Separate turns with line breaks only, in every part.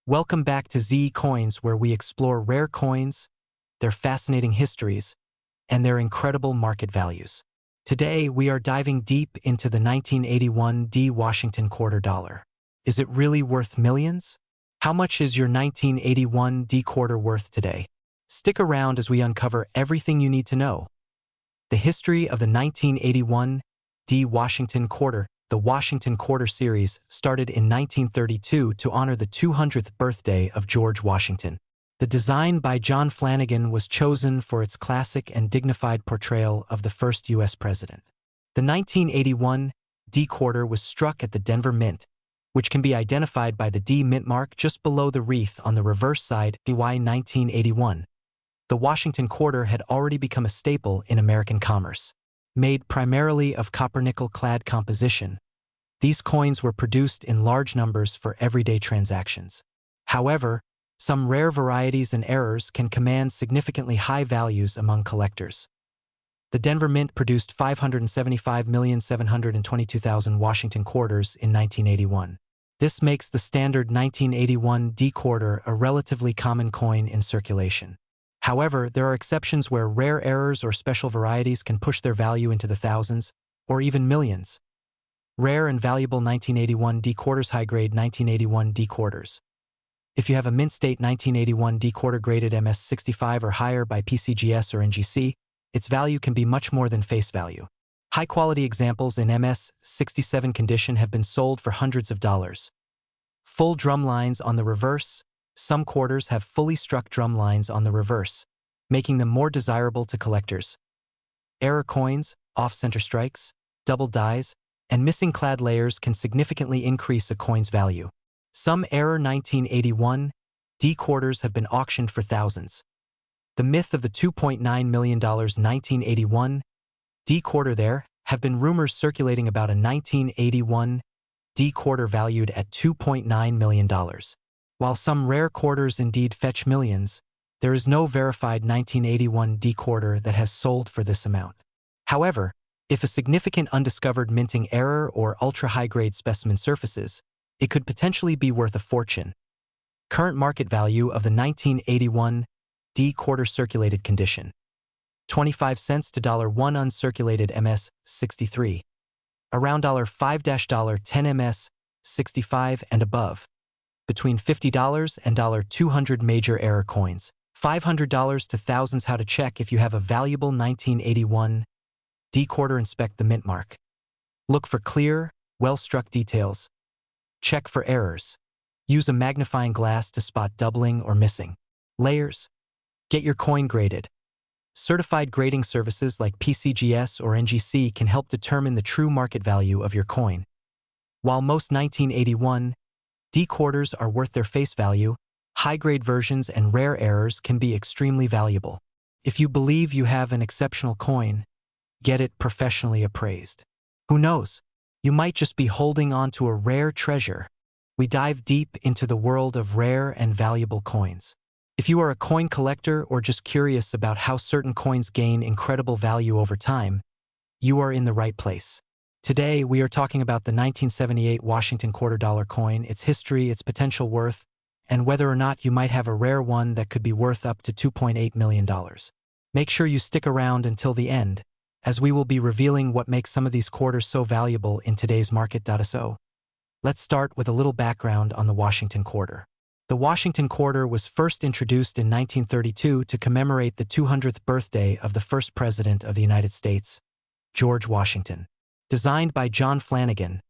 Welcome back to ZE Coins, where we explore rare coins, their fascinating histories, and their incredible market values. Today, we are diving deep into the 1981 D Washington quarter dollar. Is it really worth millions? How much is your 1981 D quarter worth today? Stick around as we uncover everything you need to know. The history of the 1981 D Washington quarter. The Washington Quarter series started in 1932 to honor the 200th birthday of George Washington. The design by John Flanagan was chosen for its classic and dignified portrayal of the first U.S. president. The 1981 D quarter was struck at the Denver Mint, which can be identified by the D mint mark just below the wreath on the reverse side, DY 1981. The Washington quarter had already become a staple in American commerce. Made primarily of copper-nickel-clad composition, these coins were produced in large numbers for everyday transactions. However, some rare varieties and errors can command significantly high values among collectors. The Denver Mint produced 575,722,000 Washington quarters in 1981. This makes the standard 1981 D quarter a relatively common coin in circulation. However, there are exceptions where rare errors or special varieties can push their value into the thousands, or even millions. Rare and valuable 1981 D quarters. High-grade 1981 D quarters. If you have a mint state 1981 D quarter graded MS65 or higher by PCGS or NGC, its value can be much more than face value. High-quality examples in MS67 condition have been sold for hundreds of dollars. Full drum lines on the reverse. Some quarters have fully struck drum lines on the reverse, making them more desirable to collectors. Error coins, off-center strikes, double dies, and missing clad layers can significantly increase a coin's value. Some error 1981 D quarters have been auctioned for thousands. The myth of the $2.9 million 1981 D quarter. There have been rumors circulating about a 1981 D quarter valued at $2.9 million. While some rare quarters indeed fetch millions, there is no verified 1981 D quarter that has sold for this amount. However, if a significant undiscovered minting error or ultra-high-grade specimen surfaces, it could potentially be worth a fortune. Current market value of the 1981 D quarter circulated condition: 25 cents to $1 uncirculated MS63, around $5-$10 MS65 and above. Between $50 and $200 major error coins, $500 to thousands. How to check if you have a valuable 1981 D quarter. Inspect the mint mark. Look for clear, well-struck details. Check for errors. Use a magnifying glass to spot doubling or missing layers. Get your coin graded. Certified grading services like PCGS or NGC can help determine the true market value of your coin. While most 1981 D quarters are worth their face value, high-grade versions and rare errors can be extremely valuable. If you believe you have an exceptional coin, get it professionally appraised. Who knows? You might just be holding on to a rare treasure. We dive deep into the world of rare and valuable coins. If you are a coin collector or just curious about how certain coins gain incredible value over time, you are in the right place. Today, we are talking about the 1978 Washington quarter dollar coin, its history, its potential worth, and whether or not you might have a rare one that could be worth up to $2.8 million. Make sure you stick around until the end, as we will be revealing what makes some of these quarters so valuable in today's market. So, let's start with a little background on the Washington quarter. The Washington quarter was first introduced in 1932 to commemorate the 200th birthday of the first president of the United States, George Washington. Designed by John Flanagan,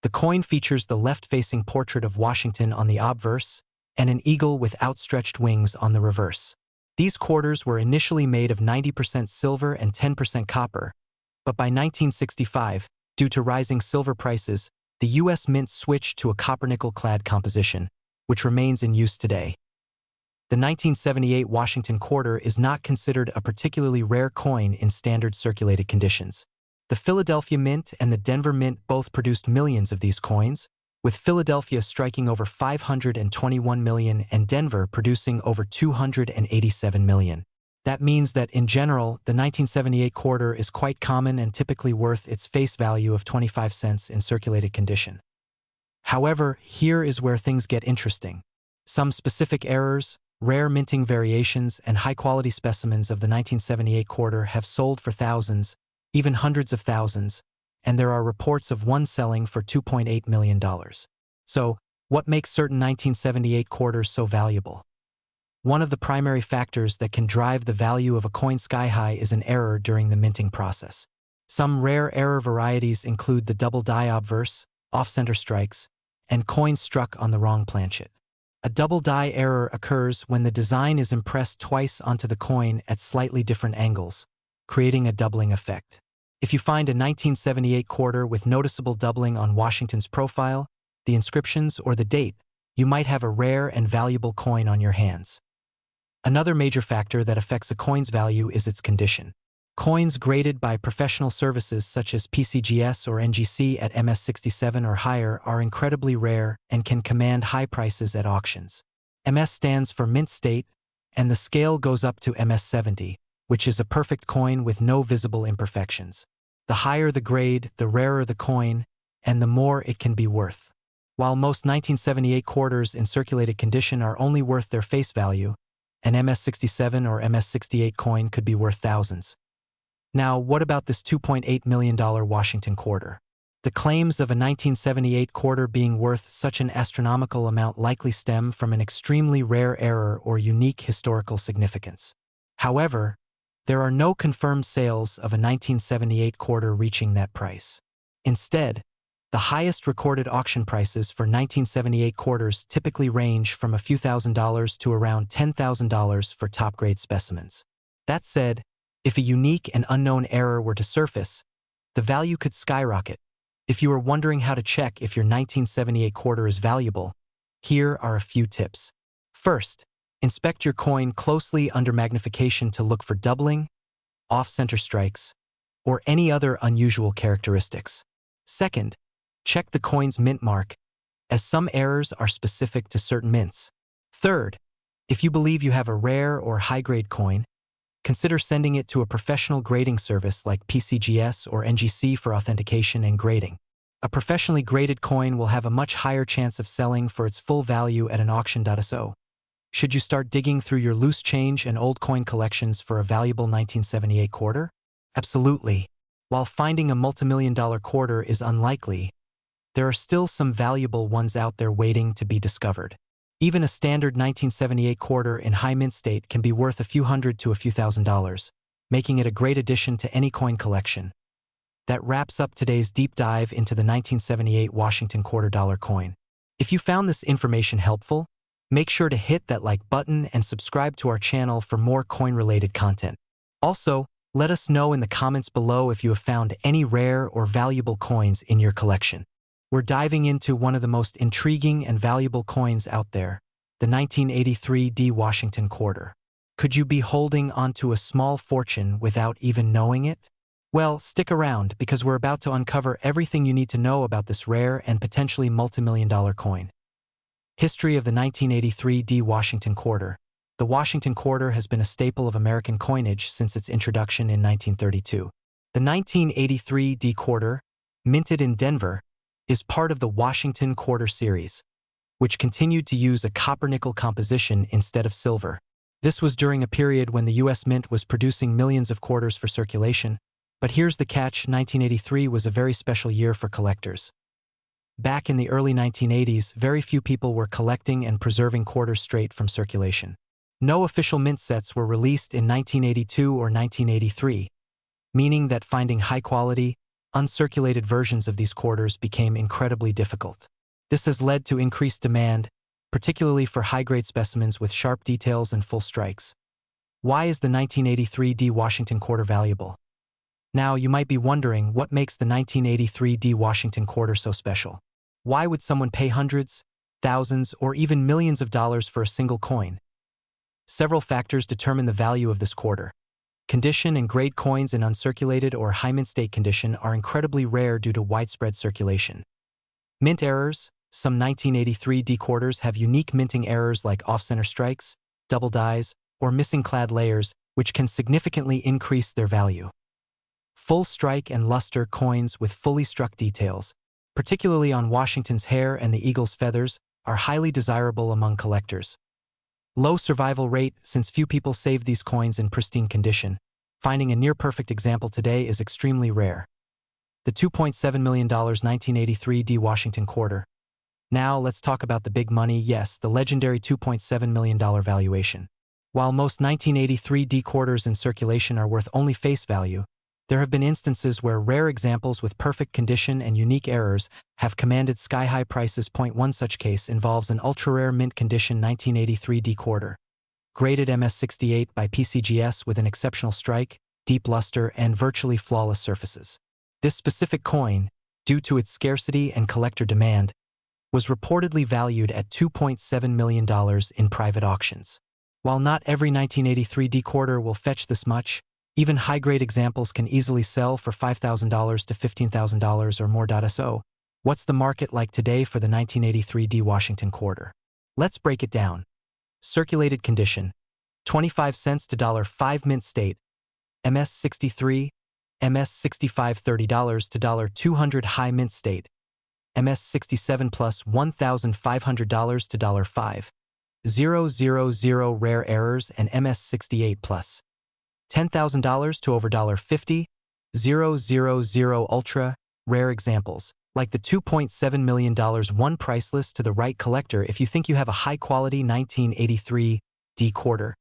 the coin features the left-facing portrait of Washington on the obverse and an eagle with outstretched wings on the reverse. These quarters were initially made of 90% silver and 10% copper, but by 1965, due to rising silver prices, the U.S. Mint switched to a copper-nickel-clad composition, which remains in use today. The 1978 Washington quarter is not considered a particularly rare coin in standard circulated conditions. The Philadelphia Mint and the Denver Mint both produced millions of these coins, with Philadelphia striking over 521 million and Denver producing over 287 million. That means that, in general, the 1978 quarter is quite common and typically worth its face value of 25 cents in circulated condition. However, here is where things get interesting. Some specific errors, rare minting variations, and high-quality specimens of the 1978 quarter have sold for thousands, even hundreds of thousands, and there are reports of one selling for $2.8 million. So, what makes certain 1978 quarters so valuable? One of the primary factors that can drive the value of a coin sky-high is an error during the minting process. Some rare error varieties include the double die obverse, off-center strikes, and coins struck on the wrong planchet. A double die error occurs when the design is impressed twice onto the coin at slightly different angles, creating a doubling effect. If you find a 1978 quarter with noticeable doubling on Washington's profile, the inscriptions, or the date, you might have a rare and valuable coin on your hands. Another major factor that affects a coin's value is its condition. Coins graded by professional services such as PCGS or NGC at MS67 or higher are incredibly rare and can command high prices at auctions. MS stands for mint state, and the scale goes up to MS70, which is a perfect coin with no visible imperfections. The higher the grade, the rarer the coin, and the more it can be worth. While most 1978 quarters in circulated condition are only worth their face value, an MS67 or MS68 coin could be worth thousands. Now, what about this $2.8 million Washington quarter? The claims of a 1978 quarter being worth such an astronomical amount likely stem from an extremely rare error or unique historical significance. However, there are no confirmed sales of a 1978 quarter reaching that price. Instead, the highest recorded auction prices for 1978 quarters typically range from a few $1,000s to around $10,000 for top-grade specimens. That said, if a unique and unknown error were to surface, the value could skyrocket. If you are wondering how to check if your 1978 quarter is valuable, here are a few tips. First, inspect your coin closely under magnification to look for doubling, off-center strikes, or any other unusual characteristics. Second, check the coin's mint mark, as some errors are specific to certain mints. Third, if you believe you have a rare or high-grade coin, consider sending it to a professional grading service like PCGS or NGC for authentication and grading. A professionally graded coin will have a much higher chance of selling for its full value at an auction.so. Should you start digging through your loose change and old coin collections for a valuable 1978 quarter? Absolutely. While finding a multimillion-dollar quarter is unlikely, there are still some valuable ones out there waiting to be discovered. Even a standard 1978 quarter in high mint state can be worth a few hundred to a few $1,000s, making it a great addition to any coin collection. That wraps up today's deep dive into the 1978 Washington quarter-dollar coin. If you found this information helpful, make sure to hit that like button and subscribe to our channel for more coin-related content. Also, let us know in the comments below if you have found any rare or valuable coins in your collection. We're diving into one of the most intriguing and valuable coins out there, the 1983 D Washington quarter. Could you be holding onto a small fortune without even knowing it? Well, stick around because we're about to uncover everything you need to know about this rare and potentially multimillion-dollar coin. History of the 1983 D Washington quarter. The Washington quarter has been a staple of American coinage since its introduction in 1932. The 1983 D quarter, minted in Denver, is part of the Washington Quarter series, which continued to use a copper-nickel composition instead of silver. This was during a period when the U.S. Mint was producing millions of quarters for circulation, but here's the catch: 1983 was a very special year for collectors. Back in the early 1980s, very few people were collecting and preserving quarters straight from circulation. No official mint sets were released in 1982 or 1983, meaning that finding high-quality, uncirculated versions of these quarters became incredibly difficult. This has led to increased demand, particularly for high-grade specimens with sharp details and full strikes. Why is the 1983 D Washington quarter valuable? Now, you might be wondering what makes the 1983 D Washington quarter so special. Why would someone pay hundreds, thousands, or even millions of dollars for a single coin? Several factors determine the value of this quarter. Condition and grade: coins in uncirculated or high mint state condition are incredibly rare due to widespread circulation. Mint errors: some 1983 D quarters have unique minting errors like off-center strikes, double dies, or missing clad layers, which can significantly increase their value. Full strike and luster: coins with fully struck details, particularly on Washington's hair and the eagle's feathers, are highly desirable among collectors. Low survival rate, since few people save these coins in pristine condition. Finding a near-perfect example today is extremely rare. The $2.7 million 1983 D Washington quarter. Now let's talk about the big money. Yes, the legendary $2.7 million valuation. While most 1983 D quarters in circulation are worth only face value, there have been instances where rare examples with perfect condition and unique errors have commanded sky-high prices. One such case involves an ultra-rare mint condition 1983 D quarter, graded MS68 by PCGS with an exceptional strike, deep luster, and virtually flawless surfaces. This specific coin, due to its scarcity and collector demand, was reportedly valued at $2.7 million in private auctions. While not every 1983 D quarter will fetch this much, even high-grade examples can easily sell for $5,000 to $15,000 or more. So, what's the market like today for the 1983 D Washington quarter? Let's break it down. Circulated condition, 25 cents to $5 mint state, MS63, MS65 $30 to $200 high mint state, MS67 plus $1,500 to $5,000 rare errors, and MS68 plus $10,000 to over $50,000 ultra rare examples, like the $2.7 million one priceless to the right collector. If you think you have a high-quality 1983 D quarter,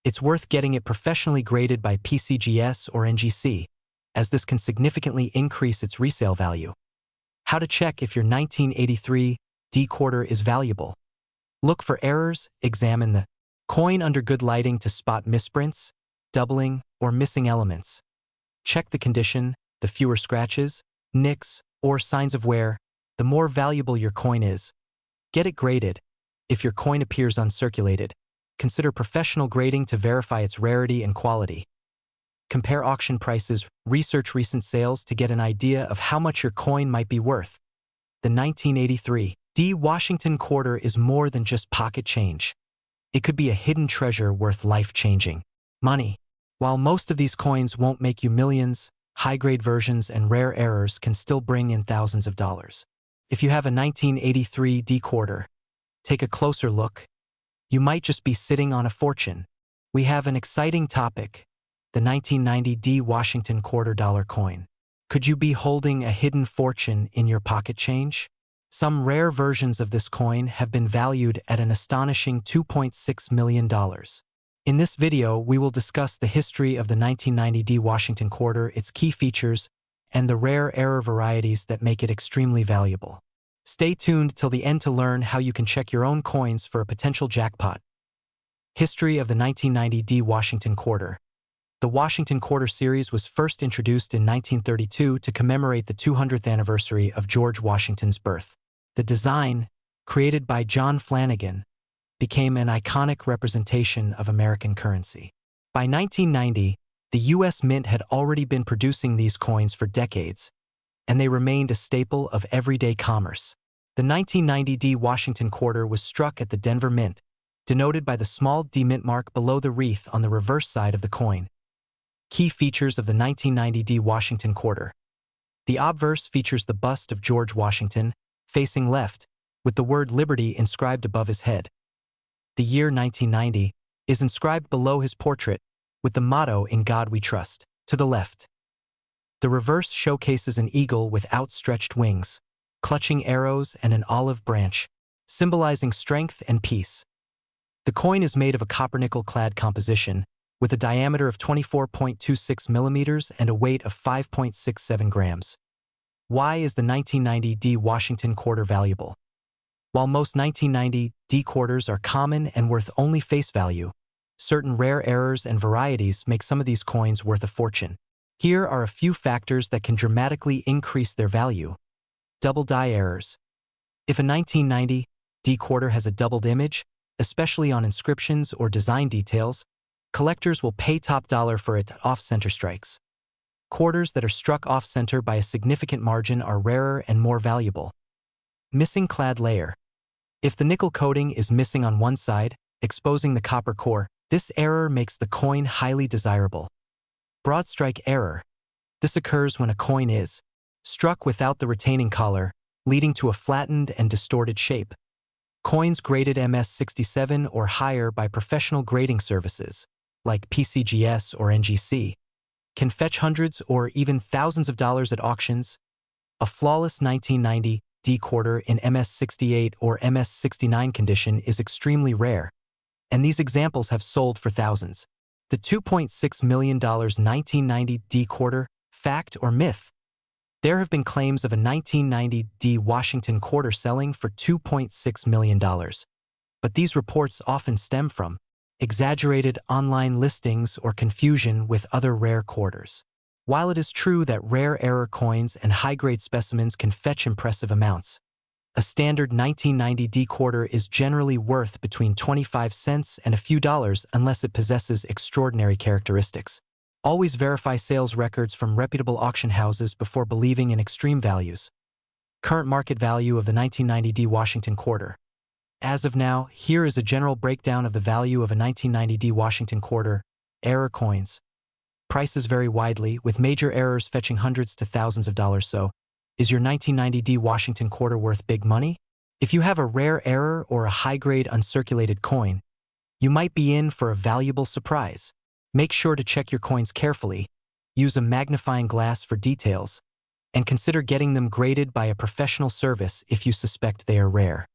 it's worth getting it professionally graded by PCGS or NGC, as this can significantly increase its resale value. How to check if your 1983 D quarter is valuable. Look for errors. Examine the coin under good lighting to spot misprints, doubling, or missing elements. Check the condition. The fewer scratches, nicks, or signs of wear, the more valuable your coin is. Get it graded. If your coin appears uncirculated, consider professional grading to verify its rarity and quality. Compare auction prices. Research recent sales to get an idea of how much your coin might be worth. The 1983 D Washington quarter is more than just pocket change. It could be a hidden treasure worth life-changing money. While most of these coins won't make you millions, high-grade versions and rare errors can still bring in thousands of dollars. If you have a 1983 D quarter, take a closer look. You might just be sitting on a fortune. We have an exciting topic. The 1990 D Washington quarter dollar coin. Could you be holding a hidden fortune in your pocket change? Some rare versions of this coin have been valued at an astonishing $2.6 million. In this video, we will discuss the history of the 1990 D Washington quarter, its key features, and the rare error varieties that make it extremely valuable. Stay tuned till the end to learn how you can check your own coins for a potential jackpot. History of the 1990 D Washington quarter. The Washington Quarter series was first introduced in 1932 to commemorate the 200th anniversary of George Washington's birth. The design, created by John Flanagan, became an iconic representation of American currency. By 1990, the U.S. Mint had already been producing these coins for decades, and they remained a staple of everyday commerce. The 1990 D Washington quarter was struck at the Denver Mint, denoted by the small D mint mark below the wreath on the reverse side of the coin. Key features of the 1990 D Washington quarter. The obverse features the bust of George Washington, facing left, with the word Liberty inscribed above his head. The year 1990 is inscribed below his portrait, with the motto "In God We Trust," to the left. The reverse showcases an eagle with outstretched wings, clutching arrows and an olive branch, symbolizing strength and peace. The coin is made of a copper-nickel-clad composition, with a diameter of 24.26 millimeters and a weight of 5.67 grams. Why is the 1990 D Washington quarter valuable? While most 1990 D quarters are common and worth only face value, certain rare errors and varieties make some of these coins worth a fortune. Here are a few factors that can dramatically increase their value. Double die errors. If a 1990 D quarter has a doubled image, especially on inscriptions or design details, collectors will pay top dollar for it. Off-center strikes. Quarters that are struck off-center by a significant margin are rarer and more valuable. Missing clad layer. If the nickel coating is missing on one side, exposing the copper core, this error makes the coin highly desirable. Broad strike error. This occurs when a coin is struck without the retaining collar, leading to a flattened and distorted shape. Coins graded MS67 or higher by professional grading services, like PCGS or NGC, can fetch hundreds or even thousands of dollars at auctions. A flawless 1990 D quarter in MS68 or MS69 condition is extremely rare, and these examples have sold for thousands. The $2.6 million 1990 D quarter, fact or myth? There have been claims of a 1990 D Washington quarter selling for $2.6 million, but these reports often stem from exaggerated online listings or confusion with other rare quarters. While it is true that rare error coins and high-grade specimens can fetch impressive amounts, a standard 1990 D quarter is generally worth between 25 cents and a few dollars unless it possesses extraordinary characteristics. Always verify sales records from reputable auction houses before believing in extreme values. Current market value of the 1990 D Washington quarter. As of now, here is a general breakdown of the value of a 1990 D Washington quarter. Error coins. Prices vary widely, with major errors fetching hundreds to thousands of dollars. So, is your 1990 D Washington quarter worth big money? If you have a rare error or a high-grade uncirculated coin, you might be in for a valuable surprise. Make sure to check your coins carefully, use a magnifying glass for details, and consider getting them graded by a professional service if you suspect they are rare.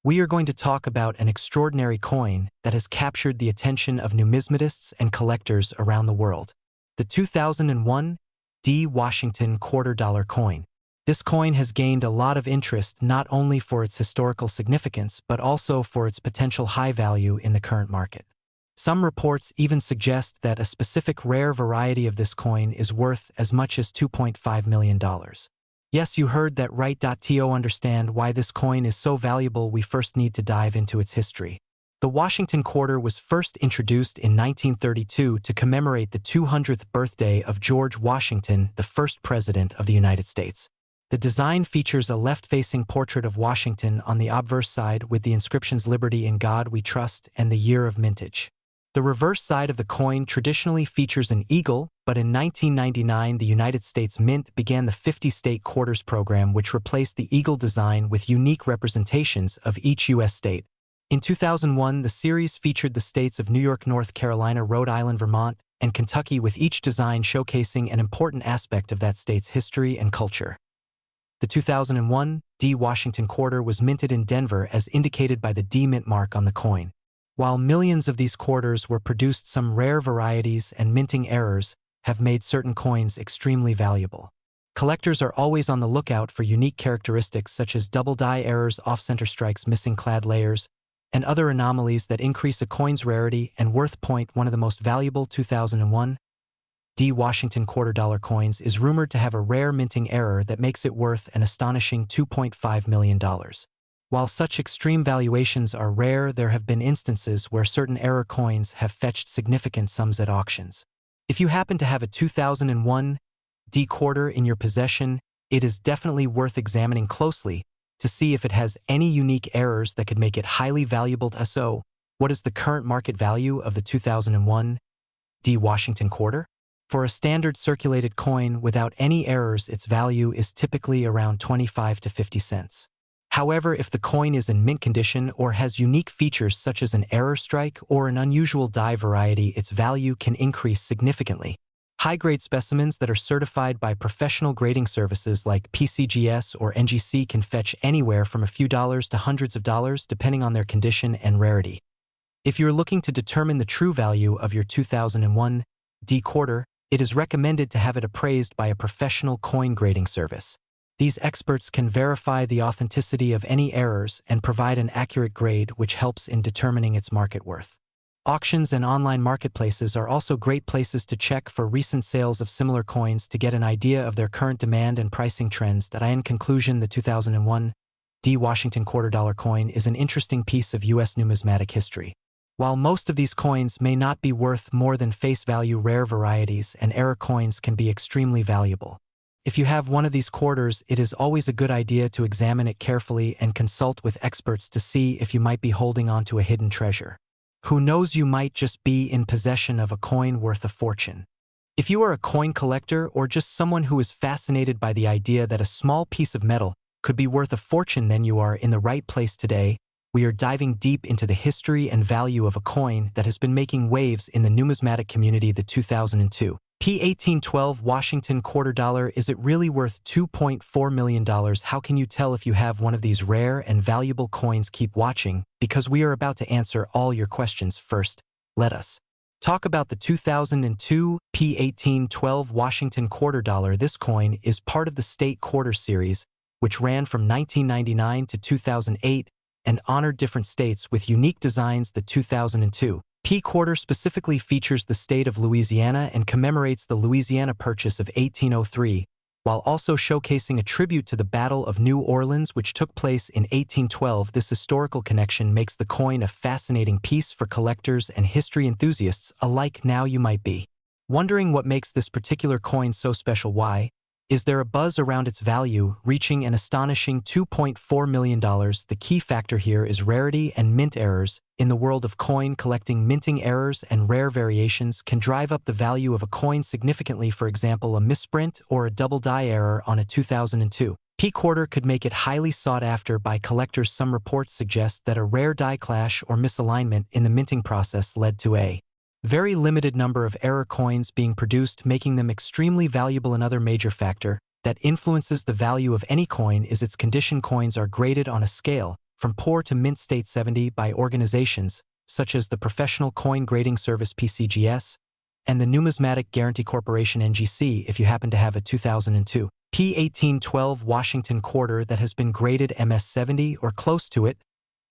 We are going to talk about an extraordinary coin that has captured the attention of numismatists and collectors around the world. The 2001 D Washington $quarter coin. This coin has gained a lot of interest not only for its historical significance but also for its potential high value in the current market. Some reports even suggest that a specific rare variety of this coin is worth as much as $2.5 million. Yes, you heard that right. To understand why this coin is so valuable, we first need to dive into its history. The Washington quarter was first introduced in 1932 to commemorate the 200th birthday of George Washington, the first president of the United States. The design features a left-facing portrait of Washington on the obverse side with the inscriptions "Liberty in God We Trust" and the year of mintage. The reverse side of the coin traditionally features an eagle, but in 1999 the United States Mint began the 50-state quarters program, which replaced the eagle design with unique representations of each U.S. state. In 2001, the series featured the states of New York, North Carolina, Rhode Island, Vermont, and Kentucky, with each design showcasing an important aspect of that state's history and culture. The 2001 D Washington quarter was minted in Denver as indicated by the D Mint mark on the coin. While millions of these quarters were produced, some rare varieties and minting errors have made certain coins extremely valuable. Collectors are always on the lookout for unique characteristics such as double die errors, off-center strikes, missing clad layers, and other anomalies that increase a coin's rarity and worth. One of the most valuable 2001 D Washington $quarter coins is rumored to have a rare minting error that makes it worth an astonishing $2.5 million. While such extreme valuations are rare, there have been instances where certain error coins have fetched significant sums at auctions. If you happen to have a 2001 D quarter in your possession, it is definitely worth examining closely to see if it has any unique errors that could make it highly valuable. So, what is the current market value of the 2001 D Washington quarter? For a standard circulated coin without any errors, its value is typically around 25 to 50 cents. However, if the coin is in mint condition or has unique features such as an error strike or an unusual die variety, its value can increase significantly. High-grade specimens that are certified by professional grading services like PCGS or NGC can fetch anywhere from a few dollars to hundreds of dollars depending on their condition and rarity. If you're looking to determine the true value of your 2001 D quarter, it is recommended to have it appraised by a professional coin grading service. These experts can verify the authenticity of any errors and provide an accurate grade, which helps in determining its market worth. Auctions and online marketplaces are also great places to check for recent sales of similar coins to get an idea of their current demand and pricing trends. In conclusion, the 2001 D Washington $quarter coin is an interesting piece of U.S. numismatic history. While most of these coins may not be worth more than face value, rare varieties and error coins can be extremely valuable. If you have one of these quarters, it is always a good idea to examine it carefully and consult with experts to see if you might be holding on to a hidden treasure. Who knows, you might just be in possession of a coin worth a fortune. If you are a coin collector or just someone who is fascinated by the idea that a small piece of metal could be worth a fortune, then you are in the right place today. we are diving deep into the history and value of a coin that has been making waves in the numismatic community. The 2002 P1812 Washington quarter dollar. Is it really worth $2.4 million? How can you tell if you have one of these rare and valuable coins? Keep watching, because we are about to answer all your questions. First, let us talk about the 2002 P1812 Washington quarter dollar. This coin is part of the State Quarter series, which ran from 1999 to 2008 and honored different states with unique designs. The 2002 P quarter specifically features the state of Louisiana and commemorates the Louisiana Purchase of 1803, while also showcasing a tribute to the Battle of New Orleans, which took place in 1812. This historical connection makes the coin a fascinating piece for collectors and history enthusiasts alike. Now you might be wondering what makes this particular coin so special. Why is there a buzz around its value, reaching an astonishing $2.4 million? The key factor here is rarity and mint errors. In the world of coin collecting, minting errors and rare variations can drive up the value of a coin significantly. For example, a misprint or a double die error on a 2002 P quarter could make it highly sought after by collectors. Some reports suggest that a rare die clash or misalignment in the minting process led to a very limited number of error coins being produced, making them extremely valuable. Another major factor that influences the value of any coin is its condition. Coins are graded on a scale from poor to mint state 70 by organizations such as the Professional Coin Grading Service (PCGS) and the Numismatic Guarantee Corporation (NGC). If you happen to have a 2002 P1812 Washington quarter that has been graded MS70 or close to it,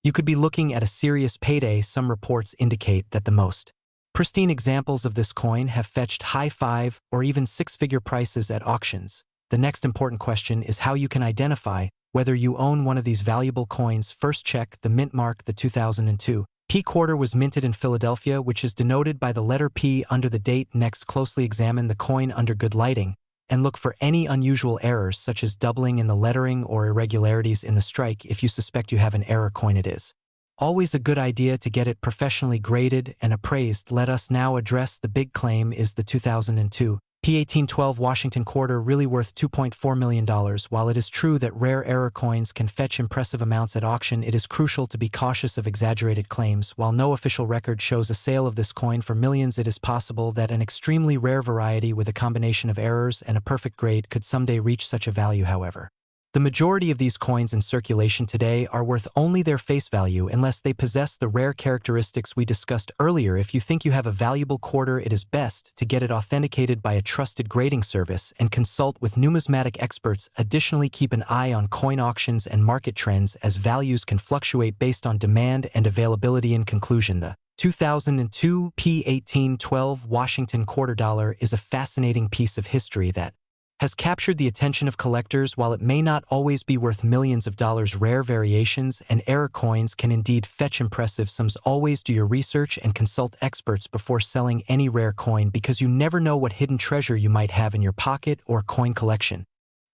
you could be looking at a serious payday. Some reports indicate that the most pristine examples of this coin have fetched high five or even six-figure prices at auctions. The next important question is how you can identify whether you own one of these valuable coins. First, check the mint mark. The 2002 P quarter was minted in Philadelphia, which is denoted by the letter P under the date. Next, closely examine the coin under good lighting and look for any unusual errors such as doubling in the lettering or irregularities in the strike. If you suspect you have an error coin, it is always a good idea to get it professionally graded and appraised. Let us now address the big claim. Is the 2002 P1812 Washington quarter really worth $2.4 million? While it is true that rare error coins can fetch impressive amounts at auction, it is crucial to be cautious of exaggerated claims. While no official record shows a sale of this coin for millions, it is possible that an extremely rare variety with a combination of errors and a perfect grade could someday reach such a value. However, the majority of these coins in circulation today are worth only their face value unless they possess the rare characteristics we discussed earlier. If you think you have a valuable quarter, it is best to get it authenticated by a trusted grading service and consult with numismatic experts. Additionally, keep an eye on coin auctions and market trends, as values can fluctuate based on demand and availability. In conclusion, the 2002 P1812 Washington quarter dollar is a fascinating piece of history that has captured the attention of collectors. While it may not always be worth millions of dollars, rare variations and error coins can indeed fetch impressive sums. Always do your research and consult experts before selling any rare coin, because you never know what hidden treasure you might have in your pocket or coin collection.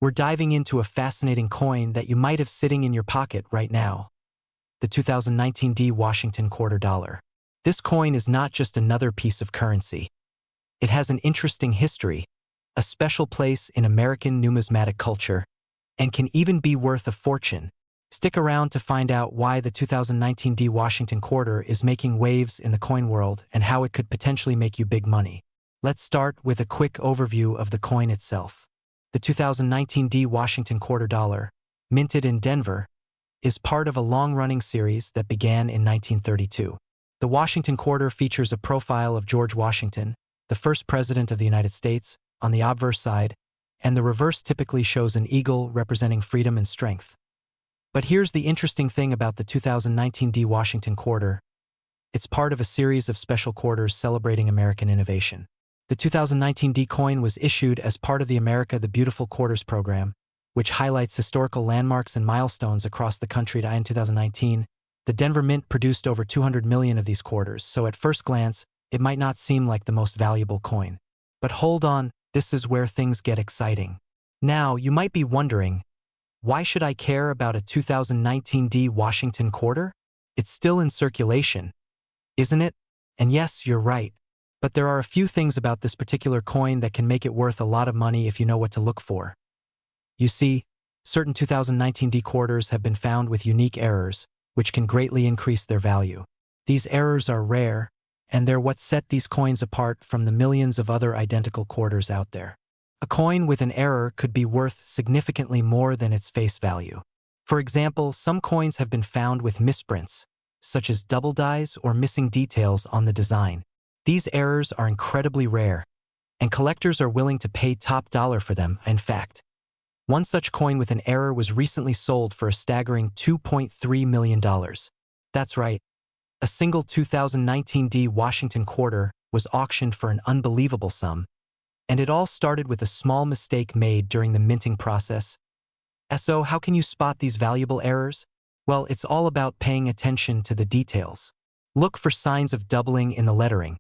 We're diving into a fascinating coin that you might have sitting in your pocket right now: the 2019 D Washington quarter dollar. This coin is not just another piece of currency. It has an interesting history, a special place in American numismatic culture, and can even be worth a fortune. Stick around to find out why the 2019 D Washington quarter is making waves in the coin world and how it could potentially make you big money. Let's start with a quick overview of the coin itself. The 2019 D Washington quarter dollar, minted in Denver, is part of a long-running series that began in 1932. The Washington quarter features a profile of George Washington, the first president of the United States, on the obverse side, and the reverse typically shows an eagle representing freedom and strength. But here's the interesting thing about the 2019 D Washington quarter. It's part of a series of special quarters celebrating American innovation. The 2019 D coin was issued as part of the America the Beautiful Quarters program, which highlights historical landmarks and milestones across the country. In 2019, the Denver Mint produced over 200 million of these quarters, so at first glance, it might not seem like the most valuable coin. But hold on, this is where things get exciting. Now, you might be wondering, why should I care about a 2019 D Washington quarter? It's still in circulation, isn't it? And yes, you're right. But there are a few things about this particular coin that can make it worth a lot of money if you know what to look for. You see, certain 2019 D quarters have been found with unique errors, which can greatly increase their value. These errors are rare, and they're what set these coins apart from the millions of other identical quarters out there. A coin with an error could be worth significantly more than its face value. For example, some coins have been found with misprints, such as double dies or missing details on the design. These errors are incredibly rare, and collectors are willing to pay top dollar for them. In fact, one such coin with an error was recently sold for a staggering $2.3 million. That's right, a single 2019 D Washington quarter was auctioned for an unbelievable sum, and it all started with a small mistake made during the minting process. So how can you spot these valuable errors? Well, it's all about paying attention to the details. Look for signs of doubling in the lettering,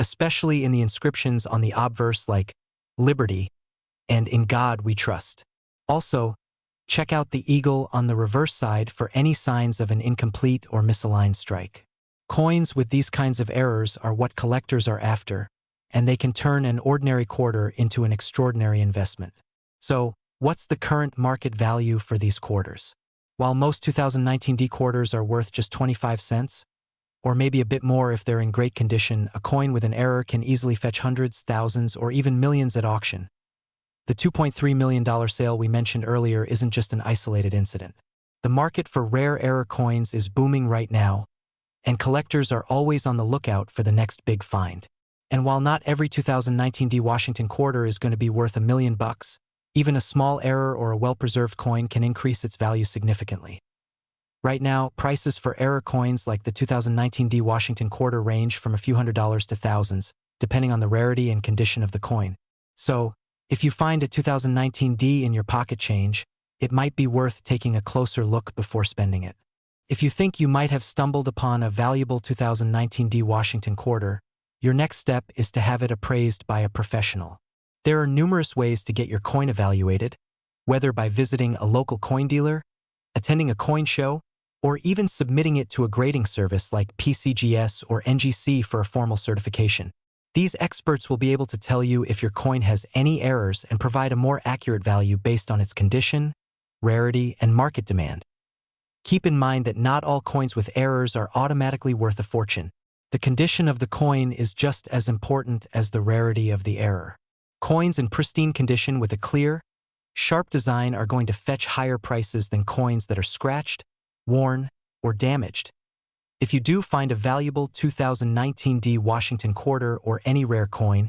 especially in the inscriptions on the obverse like Liberty and In God We Trust. Also, check out the eagle on the reverse side for any signs of an incomplete or misaligned strike. Coins with these kinds of errors are what collectors are after, and they can turn an ordinary quarter into an extraordinary investment. So, what's the current market value for these quarters? While most 2019 D quarters are worth just 25 cents, or maybe a bit more if they're in great condition, a coin with an error can easily fetch hundreds, thousands, or even millions at auction. The $2.3 million sale we mentioned earlier isn't just an isolated incident. The market for rare error coins is booming right now, and collectors are always on the lookout for the next big find. And while not every 2019 D Washington quarter is going to be worth $1 million, even a small error or a well-preserved coin can increase its value significantly. Right now, prices for error coins like the 2019 D Washington quarter range from a few $100s to thousands, depending on the rarity and condition of the coin. So, if you find a 2019 D in your pocket change, it might be worth taking a closer look before spending it. If you think you might have stumbled upon a valuable 2019 D Washington quarter, your next step is to have it appraised by a professional. There are numerous ways to get your coin evaluated, whether by visiting a local coin dealer, attending a coin show, or even submitting it to a grading service like PCGS or NGC for a formal certification. These experts will be able to tell you if your coin has any errors and provide a more accurate value based on its condition, rarity, and market demand. Keep in mind that not all coins with errors are automatically worth a fortune. The condition of the coin is just as important as the rarity of the error. Coins in pristine condition with a clear, sharp design are going to fetch higher prices than coins that are scratched, worn, or damaged. If you do find a valuable 2019 D Washington quarter or any rare coin,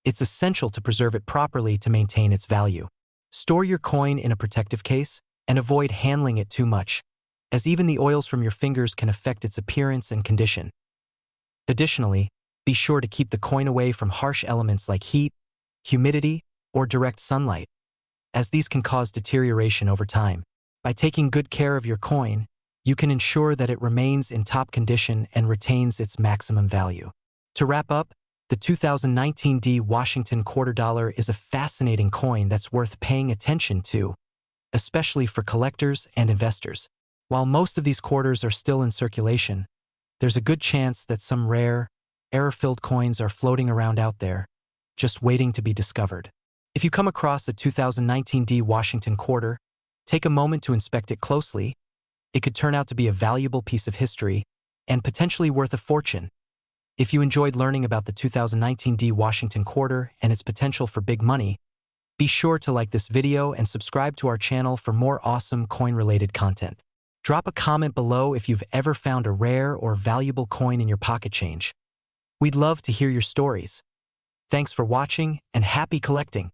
it's essential to preserve it properly to maintain its value. Store your coin in a protective case and avoid handling it too much, as even the oils from your fingers can affect its appearance and condition. Additionally, be sure to keep the coin away from harsh elements like heat, humidity, or direct sunlight, as these can cause deterioration over time. By taking good care of your coin, you can ensure that it remains in top condition and retains its maximum value. To wrap up, the 2019 D Washington quarter dollar is a fascinating coin that's worth paying attention to, especially for collectors and investors. While most of these quarters are still in circulation, there's a good chance that some rare, error-filled coins are floating around out there, just waiting to be discovered. If you come across a 2019 D Washington quarter, take a moment to inspect it closely. It could turn out to be a valuable piece of history and potentially worth a fortune. If you enjoyed learning about the 2019 D Washington quarter and its potential for big money, be sure to like this video and subscribe to our channel for more awesome coin-related content. Drop a comment below if you've ever found a rare or valuable coin in your pocket change. We'd love to hear your stories. Thanks for watching and happy collecting!